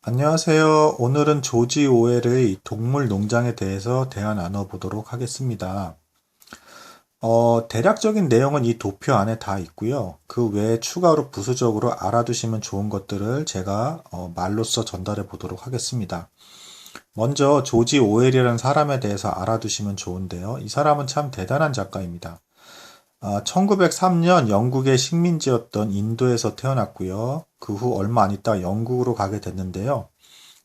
안녕하세요. 오늘은 조지 오웰의 동물 농장에 대해서 대화 나눠보도록 하겠습니다. 대략적인 내용은 이 도표 안에 다 있고요. 그 외에 추가로 부수적으로 알아두시면 좋은 것들을 제가 말로써 전달해 보도록 하겠습니다. 먼저 조지 오웰이라는 사람에 대해서 알아두시면 좋은데요. 이 사람은 참 대단한 작가입니다. 1903년 영국의 식민지였던 인도에서 태어났고요. 그 후 얼마 안 있다 영국으로 가게 됐는데요.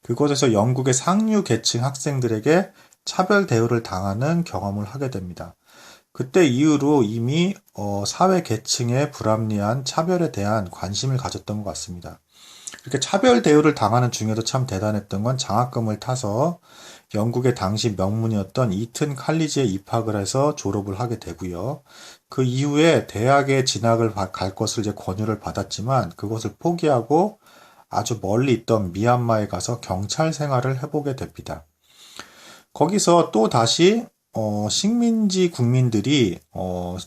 그곳에서 영국의 상류 계층 학생들에게 차별 대우를 당하는 경험을 하게 됩니다. 그때 이후로 이미 사회 계층의 불합리한 차별에 대한 관심을 가졌던 것 같습니다. 이렇게 차별 대우를 당하는 중에도 참 대단했던 건 장학금을 타서 영국의 당시 명문이었던 이튼 칼리지에 입학을 해서 졸업을 하게 되고요. 그 이후에 대학에 진학을 갈 것을 이제 권유를 받았지만 그것을 포기하고 아주 멀리 있던 미얀마에 가서 경찰 생활을 해보게 됩니다. 거기서 또 다시 식민지 국민들이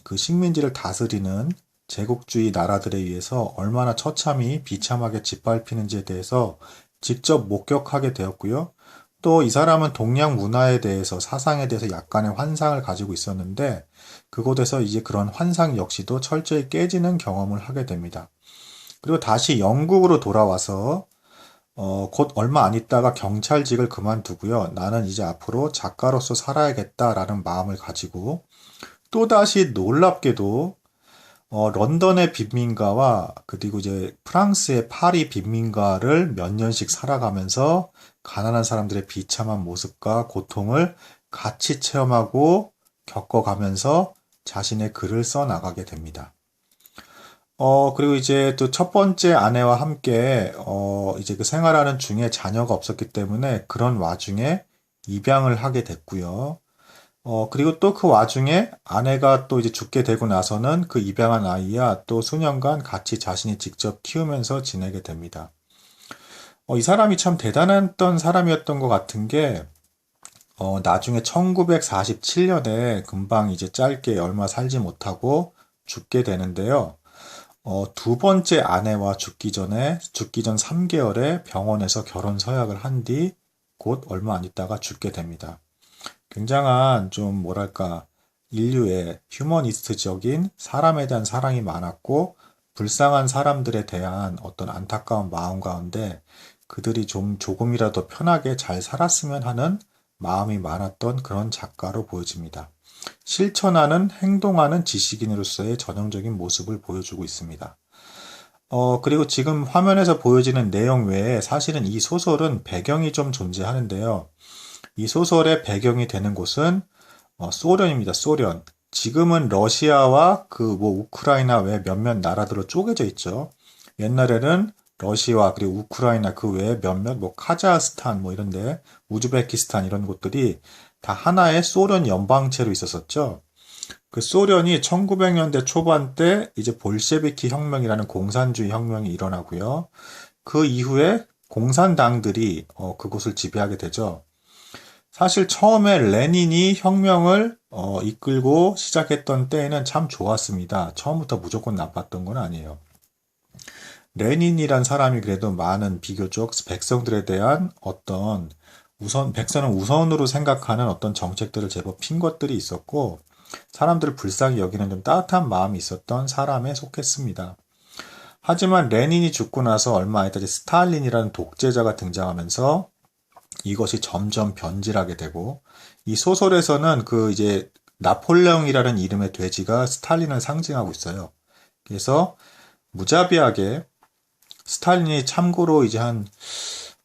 그 식민지를 다스리는 제국주의 나라들에 의해서 얼마나 처참히 비참하게 짓밟히는지에 대해서 직접 목격하게 되었고요. 또 이 사람은 동양 문화에 대해서 사상에 대해서 약간의 환상을 가지고 있었는데 그곳에서 이제 그런 환상 역시도 철저히 깨지는 경험을 하게 됩니다. 그리고 다시 영국으로 돌아와서 곧 얼마 안 있다가 경찰직을 그만두고요. 나는 이제 앞으로 작가로서 살아야겠다라는 마음을 가지고 또다시 놀랍게도 런던의 빈민가와 그리고 이제 프랑스의 파리 빈민가를 몇 년씩 살아가면서 가난한 사람들의 비참한 모습과 고통을 같이 체험하고 겪어가면서 자신의 글을 써 나가게 됩니다. 그리고 이제 또 첫 번째 아내와 함께, 이제 그 생활하는 중에 자녀가 없었기 때문에 그런 와중에 입양을 하게 됐고요. 그리고 또 그 와중에 아내가 또 이제 죽게 되고 나서는 그 입양한 아이와 또 수년간 같이 자신이 직접 키우면서 지내게 됩니다. 이 사람이 참 대단했던 사람이었던 것 같은 게, 나중에 1947년에 금방 이제 짧게 얼마 살지 못하고 죽게 되는데요. 두 번째 아내와 죽기 전 3개월에 병원에서 결혼 서약을 한 뒤 곧 얼마 안 있다가 죽게 됩니다. 굉장한 좀 뭐랄까 인류의 휴머니스트적인 사람에 대한 사랑이 많았고 불쌍한 사람들에 대한 어떤 안타까운 마음 가운데 그들이 좀 조금이라도 편하게 잘 살았으면 하는 마음이 많았던 그런 작가로 보여집니다. 실천하는, 행동하는 지식인으로서의 전형적인 모습을 보여주고 있습니다. 그리고 지금 화면에서 보여지는 내용 외에 사실은 이 소설은 배경이 좀 존재하는데요. 이 소설의 배경이 되는 곳은 소련입니다. 소련. 지금은 러시아와 그 뭐 우크라이나 외 몇몇 나라들로 쪼개져 있죠. 옛날에는 러시아 그리고 우크라이나 그 외에 몇몇 뭐 카자흐스탄 뭐 이런데 우즈베키스탄 이런 곳들이 다 하나의 소련 연방체로 있었었죠. 그 소련이 1900년대 초반 때 이제 볼셰비키 혁명이라는 공산주의 혁명이 일어나고요. 그 이후에 공산당들이 그곳을 지배하게 되죠. 사실 처음에 레닌이 혁명을 이끌고 시작했던 때에는 참 좋았습니다. 처음부터 무조건 나빴던 건 아니에요. 레닌이란 사람이 그래도 많은 비교적 백성들에 대한 어떤 백성을 우선으로 생각하는 어떤 정책들을 제법 핀 것들이 있었고 사람들을 불쌍히 여기는 좀 따뜻한 마음이 있었던 사람에 속했습니다. 하지만 레닌이 죽고 나서 얼마 안 있다 스탈린이라는 독재자가 등장하면서 이것이 점점 변질하게 되고 이 소설에서는 그 이제 나폴레옹이라는 이름의 돼지가 스탈린을 상징하고 있어요. 그래서 무자비하게 스탈린이 참고로 이제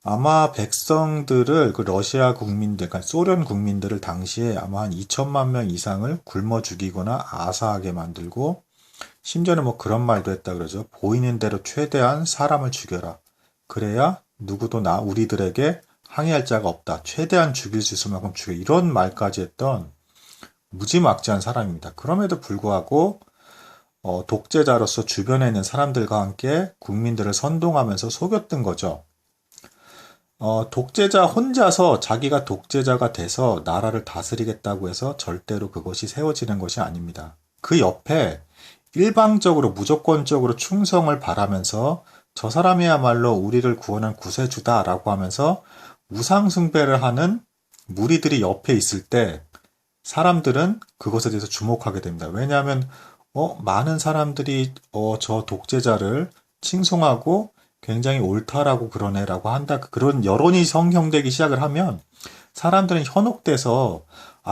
아마 백성들을 그 러시아 국민들, 그러니까 소련 국민들을 당시에 아마 한 2천만 명 이상을 굶어 죽이거나 아사하게 만들고 심지어는 뭐 그런 말도 했다 그러죠. 보이는 대로 최대한 사람을 죽여라. 그래야 누구도 우리들에게 항의할 자가 없다. 최대한 죽일 수 있을 만큼 죽여. 이런 말까지 했던 무지막지한 사람입니다. 그럼에도 불구하고 독재자로서 주변에 있는 사람들과 함께 국민들을 선동하면서 속였던 거죠. 독재자 혼자서 자기가 독재자가 돼서 나라를 다스리겠다고 해서 절대로 그것이 세워지는 것이 아닙니다. 그 옆에 일방적으로 무조건적으로 충성을 바라면서 저 사람이야말로 우리를 구원한 구세주다라고 하면서 우상숭배를 하는 무리들이 옆에 있을 때 사람들은 그것에 대해서 주목하게 됩니다. 왜냐하면 많은 사람들이 저 독재자를 칭송하고 굉장히 옳다라고 그러네라고 한다. 그런 여론이 성형되기 시작을 하면 사람들은 현혹돼서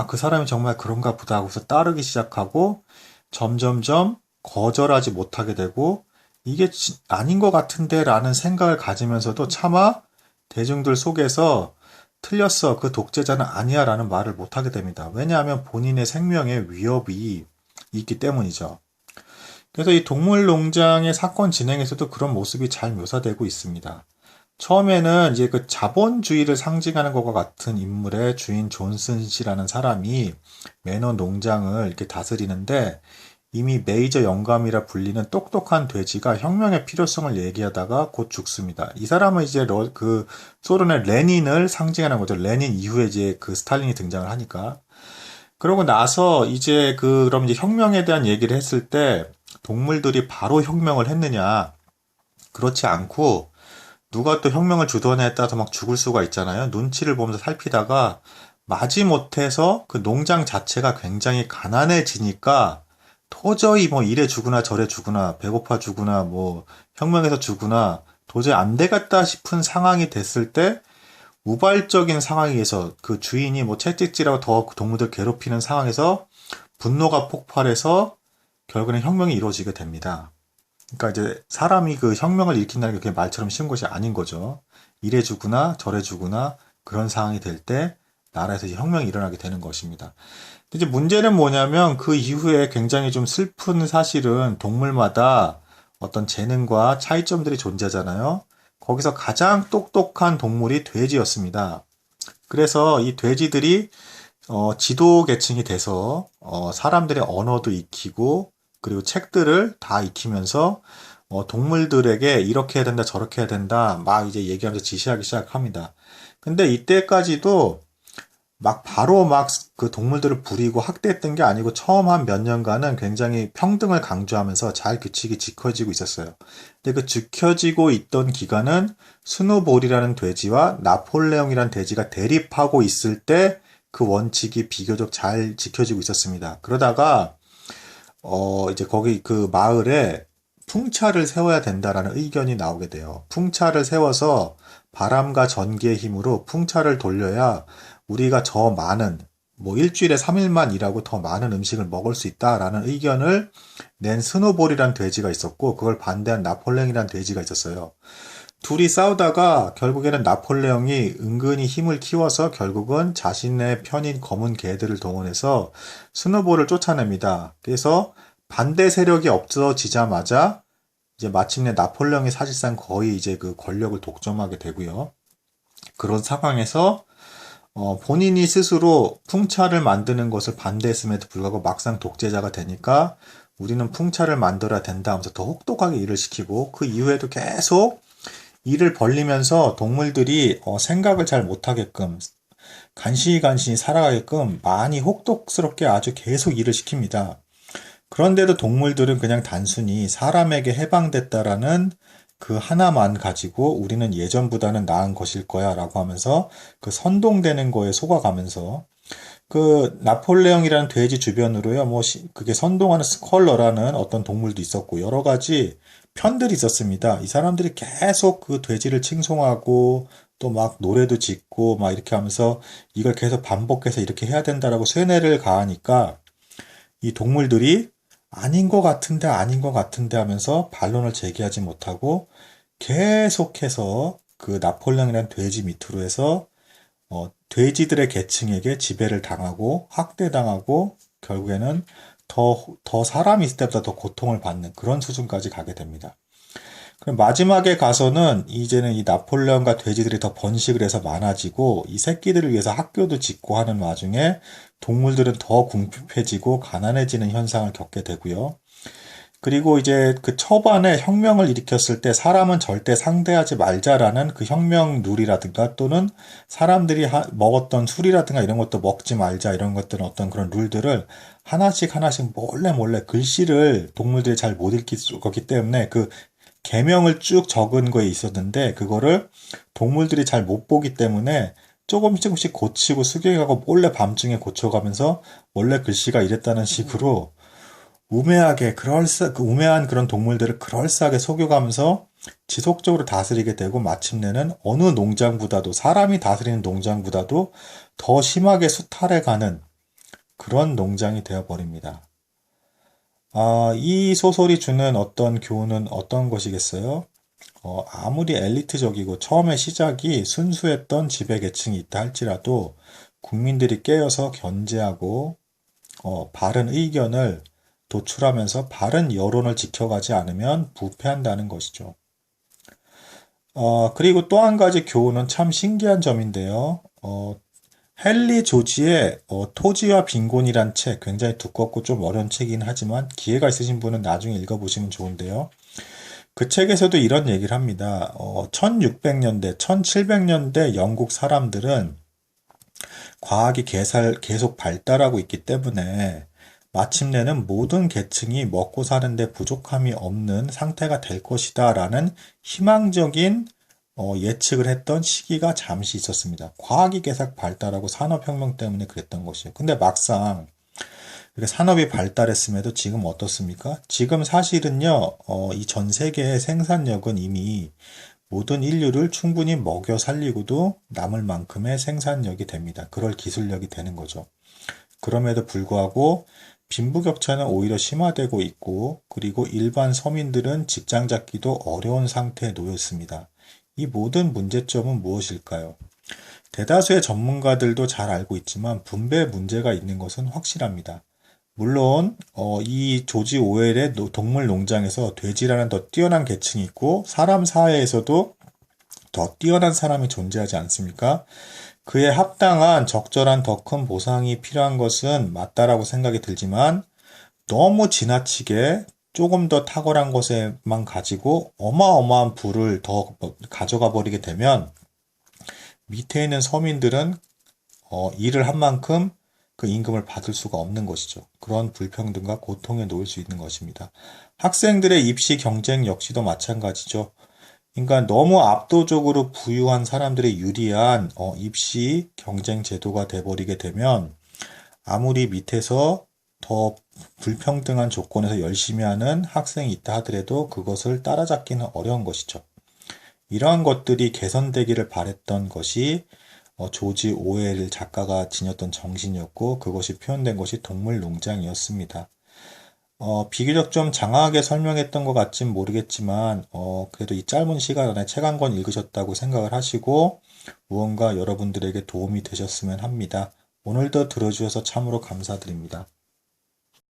그 사람이 정말 그런가 보다 하고서 따르기 시작하고 점점점 거절하지 못하게 되고 이게 아닌 것 같은데 라는 생각을 가지면서도 차마 대중들 속에서 틀렸어. 그 독재자는 아니야 라는 말을 못하게 됩니다. 왜냐하면 본인의 생명에 위협이 있기 때문이죠. 그래서 이 동물농장의 사건 진행에서도 그런 모습이 잘 묘사되고 있습니다. 처음에는 이제 그 자본주의를 상징하는 것과 같은 인물의 주인 존슨 씨라는 사람이 매너 농장을 이렇게 다스리는데 이미 메이저 영감이라 불리는 똑똑한 돼지가 혁명의 필요성을 얘기하다가 곧 죽습니다. 이 사람은 이제 그 소련의 레닌을 상징하는 거죠. 레닌 이후에 이제 그 스탈린이 등장을 하니까. 그러고 나서 이제 그럼 이제 혁명에 대한 얘기를 했을 때 동물들이 바로 혁명을 했느냐? 그렇지 않고 누가 또 혁명을 주도하냐에 따라서 막 죽을 수가 있잖아요. 눈치를 보면서 살피다가 마지못해서 그 농장 자체가 굉장히 가난해지니까 도저히 뭐 이래 죽으나 저래 죽으나 배고파 죽으나 뭐 혁명에서 죽으나 도저히 안 되겠다 싶은 상황이 됐을 때 우발적인 상황에서 그 주인이 뭐 채찍질하고 더 동물들 괴롭히는 상황에서 분노가 폭발해서 결국에는 혁명이 이루어지게 됩니다. 그러니까 이제 사람이 그 혁명을 일으킨다는 게 그게 말처럼 쉬운 것이 아닌 거죠. 이래 주구나 저래 주구나 그런 상황이 될 때 나라에서 이제 혁명이 일어나게 되는 것입니다. 이제 문제는 뭐냐면 그 이후에 굉장히 좀 슬픈 사실은 동물마다 어떤 재능과 차이점들이 존재하잖아요. 거기서 가장 똑똑한 동물이 돼지였습니다. 그래서 이 돼지들이 지도 계층이 돼서 사람들의 언어도 익히고 그리고 책들을 다 익히면서 동물들에게 이렇게 해야 된다 저렇게 해야 된다 막 이제 얘기하면서 지시하기 시작합니다. 근데 이때까지도 막 바로 막 그 동물들을 부리고 학대했던 게 아니고 처음 한 몇 년간은 굉장히 평등을 강조하면서 잘 규칙이 지켜지고 있었어요. 근데 그 지켜지고 있던 기간은 스누볼이라는 돼지와 나폴레옹이라는 돼지가 대립하고 있을 때 그 원칙이 비교적 잘 지켜지고 있었습니다. 그러다가 이제 거기 그 마을에 풍차를 세워야 된다라는 의견이 나오게 돼요. 풍차를 세워서 바람과 전기의 힘으로 풍차를 돌려야 우리가 저 많은 뭐 일주일에 3일만 일하고 더 많은 음식을 먹을 수 있다라는 의견을 낸 스노볼이란 돼지가 있었고 그걸 반대한 나폴레옹이란 돼지가 있었어요. 둘이 싸우다가 결국에는 나폴레옹이 은근히 힘을 키워서 결국은 자신의 편인 검은 개들을 동원해서 스노볼을 쫓아냅니다. 그래서 반대 세력이 없어지자마자 이제 마침내 나폴레옹이 사실상 거의 이제 그 권력을 독점하게 되고요. 그런 상황에서 본인이 스스로 풍차를 만드는 것을 반대했음에도 불구하고 막상 독재자가 되니까 우리는 풍차를 만들어야 된다 하면서 더 혹독하게 일을 시키고 그 이후에도 계속 일을 벌리면서 동물들이 생각을 잘 못하게끔 간신히 살아가게끔 많이 혹독스럽게 아주 계속 일을 시킵니다. 그런데도 동물들은 그냥 단순히 사람에게 해방됐다라는 그 하나만 가지고 우리는 예전보다는 나은 것일 거야 라고 하면서 그 선동되는 거에 속아가면서 그 나폴레옹이라는 돼지 주변으로요 뭐 그게 선동하는 스컬러라는 어떤 동물도 있었고 여러 가지 편들이 있었습니다. 이 사람들이 계속 그 돼지를 칭송하고 또 막 노래도 짓고 막 이렇게 하면서 이걸 계속 반복해서 이렇게 해야 된다라고 쇠뇌를 가하니까 이 동물들이 아닌 것 같은데 아닌 것 같은데 하면서 반론을 제기하지 못하고 계속해서 그 나폴레옹이라는 돼지 밑으로 해서 돼지들의 계층에게 지배를 당하고 학대당하고 결국에는 더 사람이 있을 때보다 더 고통을 받는 그런 수준까지 가게 됩니다. 그럼 마지막에 가서는 이제는 이 나폴레옹과 돼지들이 더 번식을 해서 많아지고 이 새끼들을 위해서 학교도 짓고 하는 와중에 동물들은 더 궁핍해지고 가난해지는 현상을 겪게 되고요. 그리고 이제 그 초반에 혁명을 일으켰을 때 사람은 절대 상대하지 말자라는 그 혁명 룰이라든가 또는 사람들이 먹었던 술이라든가 이런 것도 먹지 말자 이런 것들은 어떤 그런 룰들을 하나씩 몰래 글씨를 동물들이 잘 못 읽기 때문에 그 계명을 쭉 적은 거에 있었는데 그거를 동물들이 잘 못 보기 때문에 조금씩 고치고 수정하고 몰래 밤중에 고쳐가면서 원래 글씨가 이랬다는 식으로 우매하게 그 우매한 그런 동물들을 그럴싸하게 속여가면서 지속적으로 다스리게 되고 마침내는 어느 농장보다도 사람이 다스리는 농장보다도 더 심하게 수탈해가는 그런 농장이 되어버립니다. 이 소설이 주는 어떤 교훈은 어떤 것이겠어요? 아무리 엘리트적이고 처음에 시작이 순수했던 지배계층이 있다 할지라도 국민들이 깨어서 견제하고 바른 의견을 도출하면서 바른 여론을 지켜가지 않으면 부패한다는 것이죠. 그리고 또 한 가지 교훈은 참 신기한 점인데요. 헨리 조지의 토지와 빈곤이란 책, 굉장히 두껍고 좀 어려운 책이긴 하지만 기회가 있으신 분은 나중에 읽어보시면 좋은데요. 그 책에서도 이런 얘기를 합니다. 1600년대, 1700년대 영국 사람들은 과학이 계속 발달하고 있기 때문에 마침내는 모든 계층이 먹고 사는데 부족함이 없는 상태가 될 것이다 라는 희망적인 예측을 했던 시기가 잠시 있었습니다. 과학이 계속 발달하고 산업혁명 때문에 그랬던 것이에요. 근데 막상 이렇게 산업이 발달했음에도 지금 어떻습니까? 지금 사실은요, 이 전 세계의 생산력은 이미 모든 인류를 충분히 먹여 살리고도 남을 만큼의 생산력이 됩니다. 그럴 기술력이 되는 거죠. 그럼에도 불구하고 빈부격차는 오히려 심화되고 있고, 그리고 일반 서민들은 직장 잡기도 어려운 상태에 놓였습니다. 이 모든 문제점은 무엇일까요? 대다수의 전문가들도 잘 알고 있지만 분배 문제가 있는 것은 확실합니다. 물론 이 조지 오웰의 동물 농장에서 돼지라는 더 뛰어난 계층이 있고 사람 사회에서도 더 뛰어난 사람이 존재하지 않습니까? 그에 합당한 적절한 더 큰 보상이 필요한 것은 맞다라고 생각이 들지만 너무 지나치게 조금 더 탁월한 것에만 가지고 어마어마한 부를 더 가져가 버리게 되면 밑에 있는 서민들은 일을 한 만큼 그 임금을 받을 수가 없는 것이죠. 그런 불평등과 고통에 놓일 수 있는 것입니다. 학생들의 입시 경쟁 역시도 마찬가지죠. 그러니까 너무 압도적으로 부유한 사람들의 유리한 입시 경쟁 제도가 돼버리게 되면 아무리 밑에서 더 불평등한 조건에서 열심히 하는 학생이 있다 하더라도 그것을 따라잡기는 어려운 것이죠. 이러한 것들이 개선되기를 바랬던 것이 조지 오웰 작가가 지녔던 정신이었고 그것이 표현된 것이 동물농장이었습니다. 비교적 좀 장황하게 설명했던 것 같진 모르겠지만 그래도 이 짧은 시간 안에 책 한 권 읽으셨다고 생각을 하시고 무언가 여러분들에게 도움이 되셨으면 합니다. 오늘도 들어주셔서 참으로 감사드립니다.